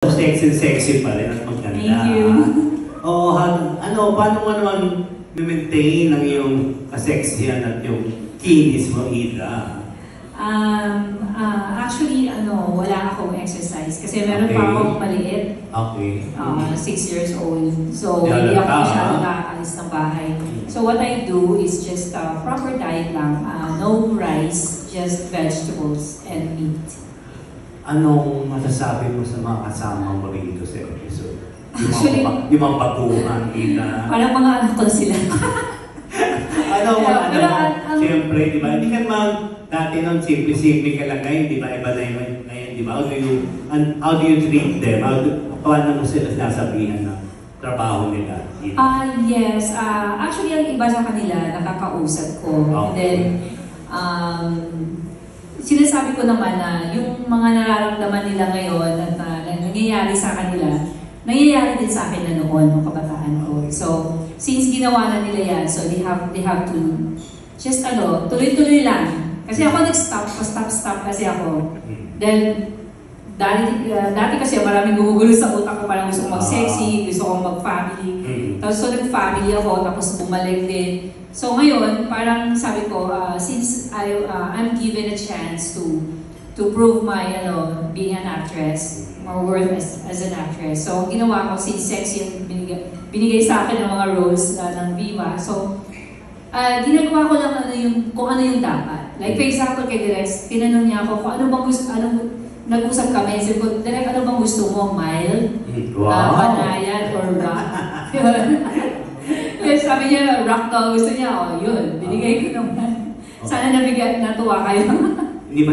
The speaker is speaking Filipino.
Sexy pa rin at maganda. Thank you. Oo, paano mo naman maintain ang iyong kaseksihan at yung kinis mo, Ida? Actually, wala akong exercise kasi meron pa akong maliit. Okay. 6 years old. So, hindi ako masyado nakakalis ng bahay. So, what I do is just proper diet lang. No rice, just vegetables and meat. Anong masasabi mo sa mga kasama mo rito sa episode? Actually, yung mga baguhan, Ida. Parang mga anak ko sila. Siyempre, di ba? Hindi ka naman dati nun, simple-simple ka lang ngayon, di ba? Iba na yun ngayon, di ba? How do you treat them? Paano mo sila sinasabihan ng trabaho nila? Yes. Actually, ang iba sa kanila, nakakausap ko. Okay. And then, sinasabi ko naman na yung mga nararamdaman nila ngayon at nangyayari sa kanila, nangyayari din sa akin na noon, nung kabataan ko. So, since ginawa na nila yan, so they have to just tuloy-tuloy lang. Kasi ako nag-stop kasi ako. Then, dati kasi maraming gumugulo sa utak ko, parang gusto kong mag-sexy, gusto kong mag-family. Tapos so nag-family ako, tapos bumalik din. So ngayon, parang sabi ko, since I'm given a chance to prove my, being an actress, more worth as an actress. So ginawa ko, since sexy yung binigay sa akin ng mga roles ng Viva. So, ginagawa ko lang kung ano yung dapat. Like for example, kay Direk, tinanong niya ako kung ano bang gusto, nag-usap kami, sabi ko, Direk, ano bang gusto mo? Mild? Panayan or rock? Yes, sabi niya, rock daw gusto niya. Yun, binigay ko naman. Sana natuwa kayo. Hindi ba